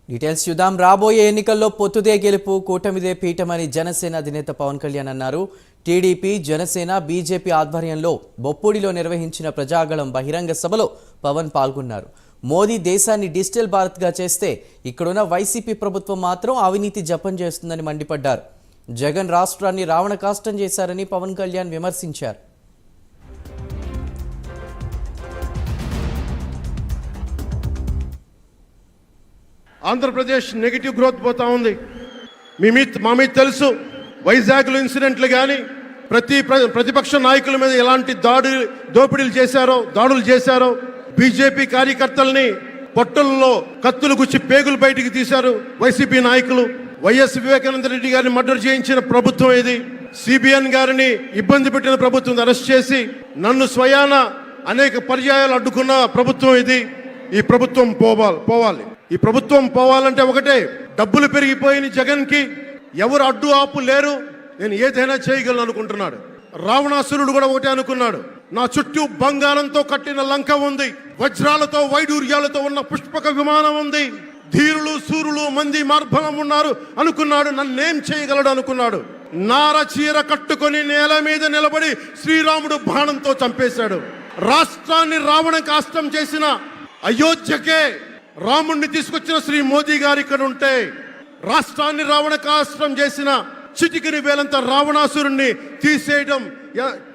Details చూద్దాం. రాబోయే ఎన్నికల్లో పొత్తుదే గెలుపు, కూటమిదే పీఠమని జనసేన అధినేత పవన్ కళ్యాణ్ అన్నారు. టీడీపీ, జనసేన, బీజేపీ ఆధ్వర్యంలో బొప్పూడిలో నిర్వహించిన ప్రజాగళం బహిరంగ సభలో పవన్ పాల్గొన్నారు. మోదీ దేశాన్ని డిజిటల్ భారత్గా చేస్తే ఇక్కడున్న వైసీపీ ప్రభుత్వం మాత్రం అవినీతి జపం చేస్తుందని మండిపడ్డారు. జగన్ రాష్ట్రాన్ని రావణ కాష్టం చేశారని పవన్ కళ్యాణ్ విమర్శించారు. ఆంధ్రప్రదేశ్ నెగిటివ్ గ్రోత్ పోతా ఉంది. మా మీద తెలుసు, వైజాగ్లో ఇన్సిడెంట్లు కానీ ప్రతిపక్ష నాయకుల మీద ఎలాంటి దాడులు చేశారో, బీజేపీ కార్యకర్తల్ని పొట్టల్లో కత్తులు గుచ్చి పేగులు బయటికి తీశారు వైసీపీ నాయకులు. వైఎస్ వివేకానంద రెడ్డి గారిని మర్డర్ చేయించిన ప్రభుత్వం ఇది. సిబిఎన్ గారిని ఇబ్బంది పెట్టిన ప్రభుత్వం అరెస్ట్ చేసి నన్ను స్వయాన అనేక పర్యాయాలు అడ్డుకున్న ప్రభుత్వం ఇది. ఈ ప్రభుత్వం పోవాలి. ఈ ప్రభుత్వం పోవాలంటే ఒకటే, డబ్బులు పెరిగిపోయిన జగన్ కి ఎవరు అడ్డు ఆపు లేరు, నేను ఏదైనా చేయగలను అనుకుంటున్నాడు. రావణాసురుడు కూడా ఒకటే అనుకున్నాడు, నా చుట్టూ బంగారంతో కట్టిన లంక ఉంది, వజ్రాలతో వైడూర్యాలతో ఉన్న పుష్పక విమానం ఉంది, ధీరులు సూరులు మంది మార్బలం ఉన్నారు అనుకున్నాడు. నన్నేం చేయగలడు అనుకున్నాడు. నార చీర కట్టుకొని నేల మీద నిలబడి శ్రీరాముడు బాణంతో చంపేశాడు. రాష్ట్రాన్ని రావణ కాష్టం చేసిన అయోధ్యకే రాముణ్ణి తీసుకొచ్చిన శ్రీ మోదీ గారు ఇక్కడ ఉంటే, రాష్ట్రాన్ని రావణ కాష్టం చేసిన చిటికిని వేలంత రావణాసురుణ్ణి తీసేయడం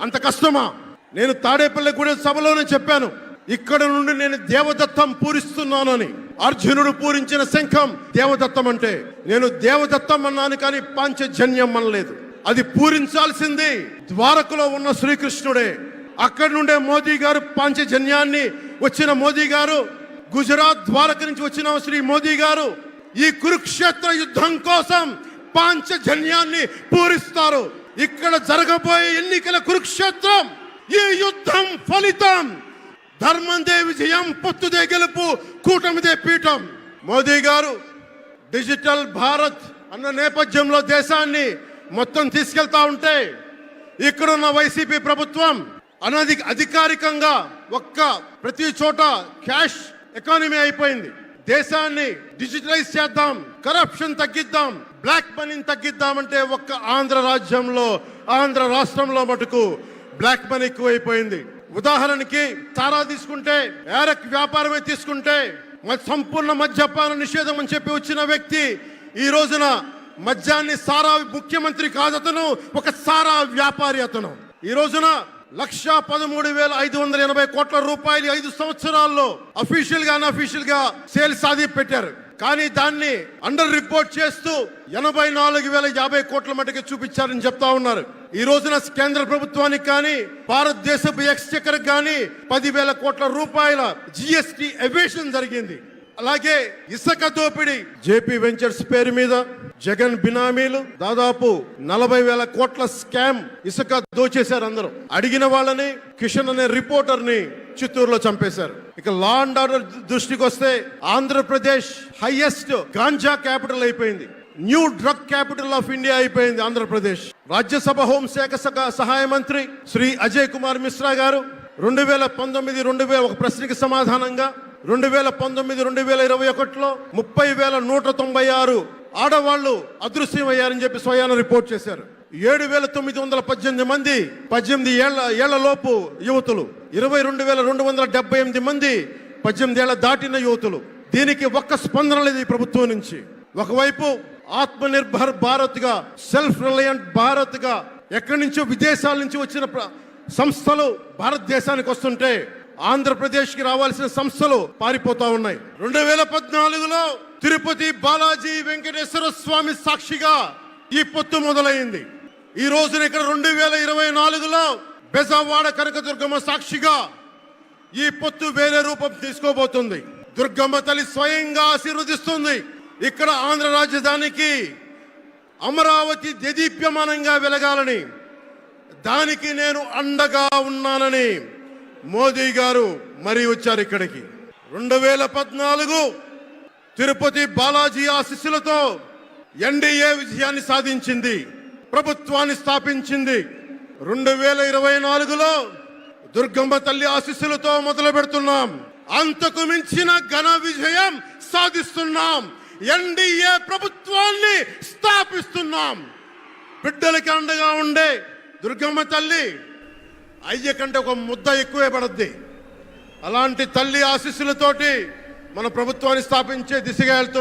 అంత కష్టమా? నేను తాడేపల్లిగూడెం సభలోనే చెప్పాను, ఇక్కడ నుండి నేను దేవదత్తం పూరిస్తున్నానని. అర్జునుడు పూరించిన శంఖం దేవదత్తం అంటే, నేను దేవదత్తం అన్నాను కానీ పాంచజన్యం అనలేదు. అది పూరించాల్సింది ద్వారకలో ఉన్న శ్రీకృష్ణుడే. అక్కడి నుండే మోదీ గారు పాంచజన్యాన్ని వచ్చిన మోదీ గారు, గుజరాత్ ద్వారక నుంచి వచ్చిన శ్రీ మోదీ గారు ఈ కురుక్షేత్ర యుద్ధం కోసం పాంచజన్యాన్ని పూరిస్తారు. ఇక్కడ జరగబోయే ఎన్నికల కురుక్షేత్రం, ఈ యుద్ధం ఫలితం ధర్మందే విజయం, పొత్తుదే గెలుపు, కూటమిదే పీఠం. మోదీ గారు డిజిటల్ భారత్ అన్న నేపథ్యంలో దేశాన్ని మొత్తం తీసుకెళ్తా ఉంటే, ఇక్కడున్న వైసీపీ ప్రభుత్వం అధికారికంగా ప్రతి చోట క్యాష్ ఎకానమీ అయిపోయింది. దేశాన్ని డిజిటలైజ్ చేద్దాం, కరప్షన్ తగ్గిద్దాం, బ్లాక్ మనీని తగ్గిద్దామంటే ఆంధ్ర రాష్ట్రంలో మటుకు బ్లాక్ మనీ ఎక్కువైపోయింది. ఉదాహరణకి సారా తీసుకుంటే, ఏరక్ వ్యాపారమే తీసుకుంటే, సంపూర్ణ మద్యపాన నిషేధం అని చెప్పి వచ్చిన వ్యక్తి ఈ రోజున మద్యాన్ని సారా ముఖ్యమంత్రి కాదు, అతను ఒక సారా వ్యాపారి. అతను ఈ రోజున 1,13,580 కోట్ల రూపాయలు 5 సంవత్సరాల్లో అఫీషియల్ గా అన్అఫీషియల్ గా సేల్స్ సాధి పెట్టారు. కానీ దాన్ని అండర్ రిపోర్ట్ చేస్తూ 84,050 కోట్ల మటుకు చూపించారని చెప్తా ఉన్నారు. ఈ రోజున కేంద్ర ప్రభుత్వానికి కానీ భారతదేశపు ఎక్స్చెక్కర్ కానీ 10,000 కోట్ల రూపాయల జిఎస్టి ఎవేషన్ జరిగింది. అలాగే ఇసుక దోపిడీ, జేపీ వెంచర్స్ పేరు మీద జగన్ బినామీలు దాదాపు 40,000 కోట్ల స్కామ్ ఇసుక దోచేశారు. అందరూ అడిగిన వాళ్ళని, కిషన్ అనే రిపోర్టర్ ని చిత్తూరులో చంపేశారు. ఇక లా అండ్ ఆర్డర్ దృష్టికి వస్తే ఆంధ్రప్రదేశ్ హైయెస్ట్ గాంజా క్యాపిటల్ అయిపోయింది. New drug capital of India అయిపోయింది ఆంధ్రప్రదేశ్. రాజ్యసభ హోంశాఖ సహాయ మంత్రి శ్రీ అజయ్ కుమార్ మిశ్రా గారు 2019 ఒక ప్రశ్నకి సమాధానంగా 2019-2021లో 30,196 ఆడవాళ్లు అదృశ్యమయ్యారని చెప్పి స్వయాన రిపోర్ట్ చేశారు. 7,918 మంది 18 ఏళ్ల లోపు యువతులు, 22,278 మంది 18 ఏళ్ల దాటిన యువతులు. దీనికి ఒక్క స్పందన లేదు ఈ ప్రభుత్వం నుంచి. ఒకవైపు ఆత్మ నిర్భర్ భారత్ గా, సెల్ఫ్ రిలయంట్ భారత్ గా ఎక్కడి నుంచో విదేశాల నుంచి వచ్చిన సంస్థలు భారతదేశానికి వస్తుంటే, ఆంధ్రప్రదేశ్ కి రావాల్సిన సంస్థలు పారిపోతా ఉన్నాయి. 2014లో తిరుపతి బాలాజీ వెంకటేశ్వర స్వామి సాక్షిగా ఈ పొత్తు మొదలైంది. ఈ రోజున ఇక్కడ 2024లో బెజవాడ కనకదుర్గమ్మ సాక్షిగా ఈ పొత్తు వేరే రూపం తీసుకోబోతుంది. దుర్గమ్మ తల్లి స్వయంగా ఆశీర్వదిస్తుంది. ఇక్కడ ఆంధ్ర రాజధానికి అమరావతి దేదీప్యమానంగా వెలగాలని, దానికి నేను అండగా ఉన్నానని మోదీ గారు మరీ వచ్చారు ఇక్కడికి. 2014 తిరుపతి బాలాజీ ఆశీస్సులతో ఎన్డీఏ విజయాన్ని సాధించింది, ప్రభుత్వాన్ని స్థాపించింది. 2024లో దుర్గమ్మ తల్లి ఆశీస్సులతో మొదలు పెడుతున్నాం. అంతకు మించిన ఘన విజయం సాధిస్తున్నాం. ఎన్డీఏ ప్రభుత్వాన్ని స్థాపిస్తున్నాం. బిడ్డలకి అండగా ఉండే దుర్గమ్మ తల్లి అయ్య కంటే ఒక ముద్ద ఎక్కువే పడద్ది. అలాంటి తల్లి ఆశీస్సులతోటి మన ప్రభుత్వాన్ని స్థాపించే దిశగా వెళ్తున్నాం.